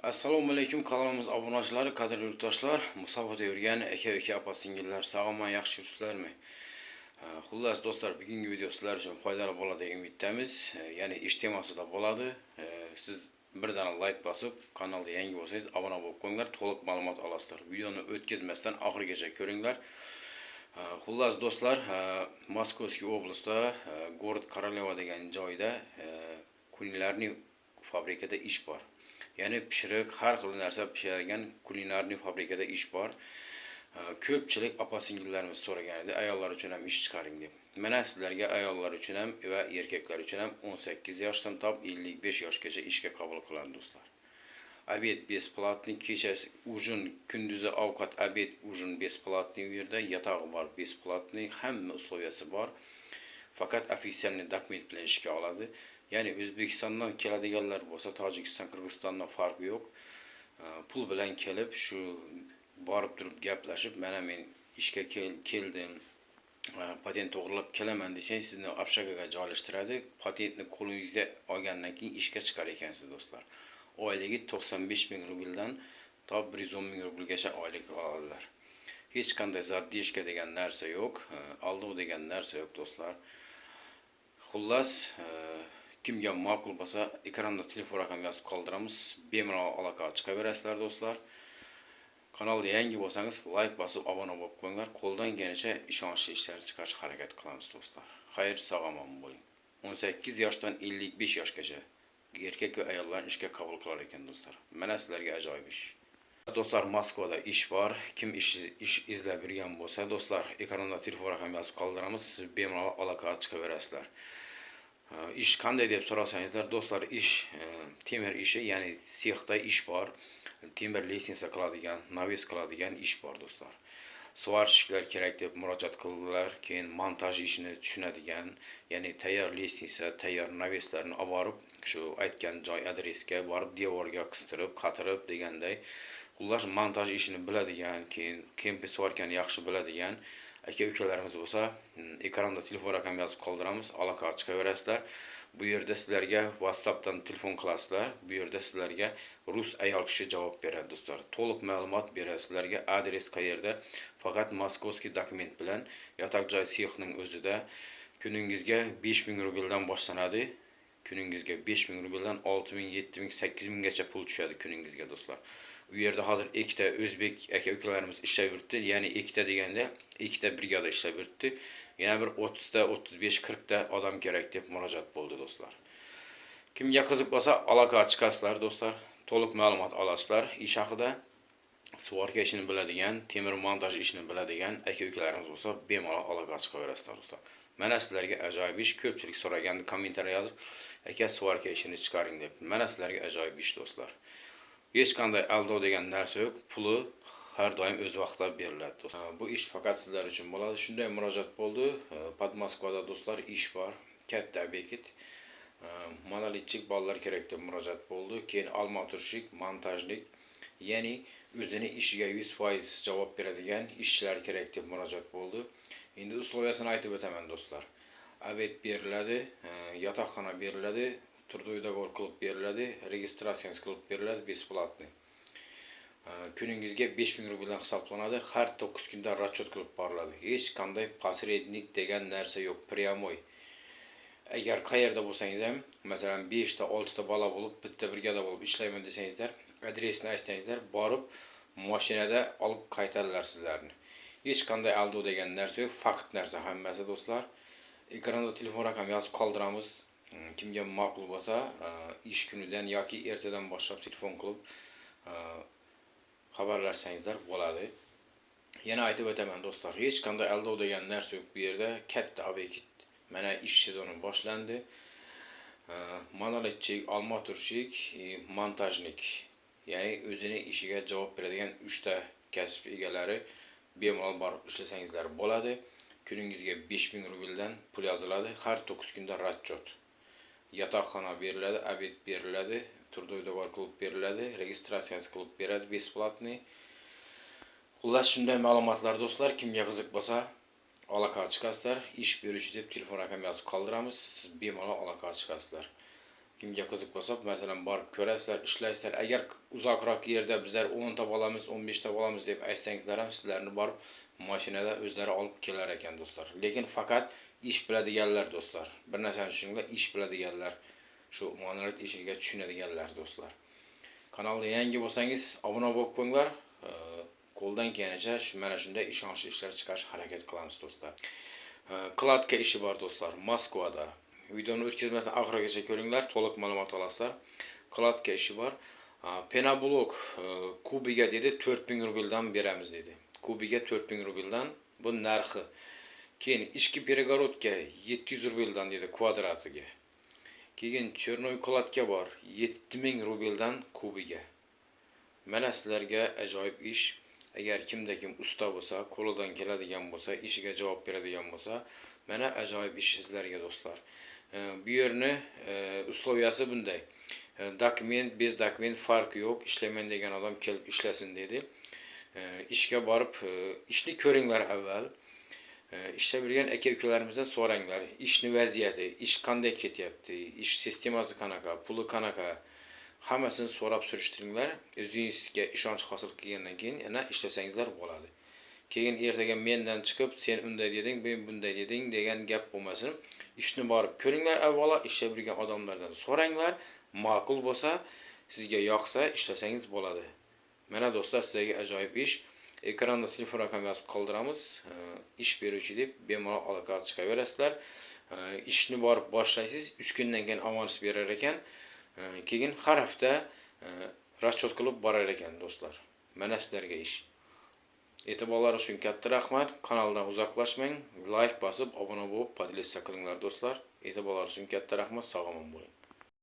Assalomu alaykum kanalimiz obunachilari, qadrli yurtdoshlar, musobaqada yurgan aka opa-singillar, sog'mi, yaxshi yursizlarmi? Xullas do'stlar, bugungi video sizlar uchun foydali bo'ladi degan umiddamiz. Ya'ni ish temasida bo'ladi. Siz birdan like bosib, kanalga yangi bo'lsangiz obuna bo'lib qo'yinglar, to'liq ma'lumot olasizlar. Videoni o'tkazmasdan oxirigacha ko'ringlar. Xullas do'stlar, Moskovskiy oblastda город Koroleva degan joyda kulinarniy fabrikada ish bor. Ya'ni pishiriq, har xil narsa pishiradigan kulinarniy fabrikada ish bor. Ko'pchilik opa-singillarimiz so'ragan edi, ayollar uchun ham ish chiqaring deb. Mana sizlarga ayollar uchun ham va erkaklar uchun ham 18 yoshdan top 55 yoshgacha ishga qabul qiladi do'stlar. Обед бесплатный, kechasi ужин, kunduzi ovqat, обед, ужин бесплатный u yerda, yatog'i bor bесплатный, hamma условияsi bor. Faqat ofitsialniy dokument bilan ishga oladi. Ya'ni O'zbekistondan keladiganlar bo'lsa, Tojikiston, Qirg'izistondan farqi yo'q. Pul bilan kelib, shu borib turib gaplashib, mana men ishga keldim, patent to'g'rilab kelaman desangiz, sizni общagaga joylashtiradi. Patentni qo'lingizga olgandan keyin ishga chiqar ekansiz do'stlar. Oyligi 95 ming rubldan to 110 ming rublgacha oylik oladilar. Hech qanday zaddishka degan narsa yo'q, aldov degan narsa yo'q do'stlar. Xullas, kimga ma'qul bo'lsa, ekranda telefon raqami yozib qoldiramiz. Bemalol aloqaga chiqaverasizlar do'stlar. Kanalga yangi bo'lsangiz, like bosib obuna bo'lib qo'yinglar. Qo'ldan kelgancha ishonchli ishlar chiqarishga harakat qilamiz do'stlar. Xayr, sog'-omon bo'ling. 18 yoshdan 55 yoshgacha erkak va ayollar ishga qabul qilar ekan do'stlar. Mana sizlarga ajoyib ish. Do'stlar, Moskvada ish bor. Kim ish izlab yurgan bo'lsa, do'stlar, ekranda telefon raqami yozib qoldiramiz. Siz bemalol aloqaga chiqaverasizlar. Ish qanday deb so'rasangizlar, do'stlar, ish temir ishi, ya'ni sexda ish bor. Temir lestnitsa qiladigan, naves qiladigan ish bor do'stlar. Svarshiklar kerak deb murojaat qildilar. Keyin montaj ishini tushunadigan, ya'ni tayyor lestnitsa, tayyor naveslarni olib borib, shu aytgan joy adresga borib devorga qistirib, qatirib deganday, xullas montaj ishini biladigan, keyin kempisvarkani yaxshi biladigan aka-ukalarimiz bo'lsa, ekranda telefon raqami yozib qoldiramiz, aloqaga chiqaverasizlar. Bu yerda sizlarga WhatsAppdan telefon qilasizlar. Bu yerda sizlarga rus ayol kishi javob beradi do'stlar. To'liq ma'lumot beradi sizlarga, adres qayerda. Faqat Moskovskiy dokument bilan yotoq joy sexning o'zida kuningizga 5000 rubldan boshlanadi. Kuningizga 5000 rubldan 6000, 7000, 8000 gacha pul tushadi kuningizga do'stlar. U yerda hozir ikkita o'zbek aka-ukalarimiz ishlab yuribdi. Ya'ni ikkita deganda ikkita brigada ishlab yuribdi. Yana bir 30 ta, 35, 40 ta odam kerak deb murojaat bo'ldi do'stlar. Kimga qiziq bo'lsa, aloqaga chiqasizlar do'stlar. To'liq ma'lumot olasizlar. Ish haqida svorka ishini biladigan, temir montaj ishini biladigan aka-ukalarimiz bo'lsa, bemalol aloqaga chiqaverasizlar do'stlar. Mana sizlarga ajoyib ish. Ko'pchilik so'raganda kommentariy yozib, aka svorka ishini chiqaring deb. Mana sizlarga ajoyib ish do'stlar. Hech qanday aldov degan narsa yo'q. Puli har doim o'z vaqtida beriladi do'stlar. Bu ish faqat sizlar uchun bo'ladi. Shunday murojaat bo'ldi. Pod Moskvada do'stlar ish bor. Katta ob'ekt. Monolitchik bolalar kerak deb murojaat bo'ldi. Keyin almaturshik, montajlik, ya'ni o'zini ishiga 100% javob beradigan ishchilar kerak deb murojaat bo'ldi. Endi usloviyasini aytib o'taman do'stlar. Obed beriladi, yotoqxona beriladi, turdoy dogovor qilib beriladi, registratsiyasiz qilib beriladi, besplatный. Kuningizga 5000 rubldan hisoblanadi, har 9 kunda расчет qilib boriladi. Hech qanday посредник degan narsa yo'q, прямой. Agar qayerda bo'lsangiz ham, masalan 5 ta, 6 ta bola bo'lib, bitta brigada bo'lib ishlayman desangizlar, adresni aytsangizlar, borib mashinada olib qaytarlar sizlarni. Hech qanday aldov degan narsa yo'q, faqat narsa hammasi do'stlar. Ekranda telefon raqami yozib qoldiramiz. Kimga ma'qul bo'lsa, ish kunidan yoki ertadan boshlab telefon qilib xabarlashsangizlar bo'ladi. Yana aytib o'taman do'stlar, hech qanday aldov degan narsa yo'q bu yerda. Katta ob'ekt. Mana ish sezoni boshlandi. Monolitchik, almaturshik, montajnik, ya'ni o'zini ishiga javob beradigan 3 ta kasb egalari bemalol borib ishlasangizlar bo'ladi. Kuningizga 5000 rubldan pul yoziladi, har 9 kunda расчет. Yotoqxona beriladi, obed beriladi, turdoy dogovor qilib beriladi, registratsiyasi qilib beradi, besplatный. Xullas shunday ma'lumotlar do'stlar, kimga qiziq bo'lsa, aloqaga chiqasizlar. Ish beruvchi deb telefon raqami yozib qoldiramiz, bemalol aloqaga chiqasizlar. Kimga qiziq bo'lsa, masalan, borib ko'rasizlar, ishlaysizlar. Agar uzoqroq yerda bizlar 10 ta olamiz, 15 ta olamiz deb aytsangizlar ham sizlarni borib mashinada o'zlari olib kelar ekan do'stlar. Lekin faqat ish biladiganlar do'stlar. Bir narsani tushuninglar, ish biladiganlar, shu monolит ishiga tushunadiganlar do'stlar. Kanalga yangi bo'lsangiz, obuna bo'lib qo'yinglar. Qo'ldan kelganicha mana shunday ishonchli ishlar chiqarish harakat qilamiz do'stlar. Kladka ishi bor do'stlar, Moskvada. Videoni o'tkazmasdan oxirigacha ko'ringlar, to'liq ma'lumot olasizlar. Kladka ishi bor. Penablok kubiga dedi 4000 rubldan beramiz dedi. Kubiga 4000 rubldan bu narxi. Keyin ichki перегородка 700 rubldan dedi kvadratiga. Keyin chernoy kladka bor 7000 rubldan kubiga. Mana sizlarga ajoyib ish. Agar kimda kim usta bo'lsa, qo'lidan keladigan bo'lsa, ishiga javob beradigan bo'lsa, mana ajoyib ish sizlarga do'stlar. Bu yerni usloviyasi bunday. Dokument, bez dokument farqi yo'q. Ishlamayman degan odam kelib ishlasin dedi. Ishga borib, ishni ko'ringlar avval. Ishlab yurgan aka-ukalarimizdan so'ranglar. Ishning vaziyati, ish qanday ketyapti, ish sistemasi qanaqa, puli qanaqa, hammasini so'rab surishtiringlar. O'zingizga ishonch hosil qilgandan keyin yana ishlasangizlar bo'ladi. Keyin ertaga mendan chiqib, sen unday deding, men bunday deding degan gap bo'lmasin. Ishni borib ko'ringlar avvalo, ishlab yurgan odamlardan so'ranglar. Ma'qul bo'lsa, sizga yoqsa ishlasangiz bo'ladi. Mana do'stlar, sizga ajoyib ish. Ekranda telefon raqam yozib qoldiramiz. Ish beruvchi deb bemalol aloqa chiqaverasizlar. Ishni borib boshlaysiz, 3 kundan keyin avans berar ekan. Keyin har hafta расчет qilib borar ekan do'stlar. Mana sizlarga ish. E'tiborlaringiz uchun katta rahmat. Kanaldan uzoqlashmang. Like bosib, obuna bo'lib, podpиска qilinglar do'stlar. E'tiborlaringiz uchun katta rahmat. Sog' omon bo'ling.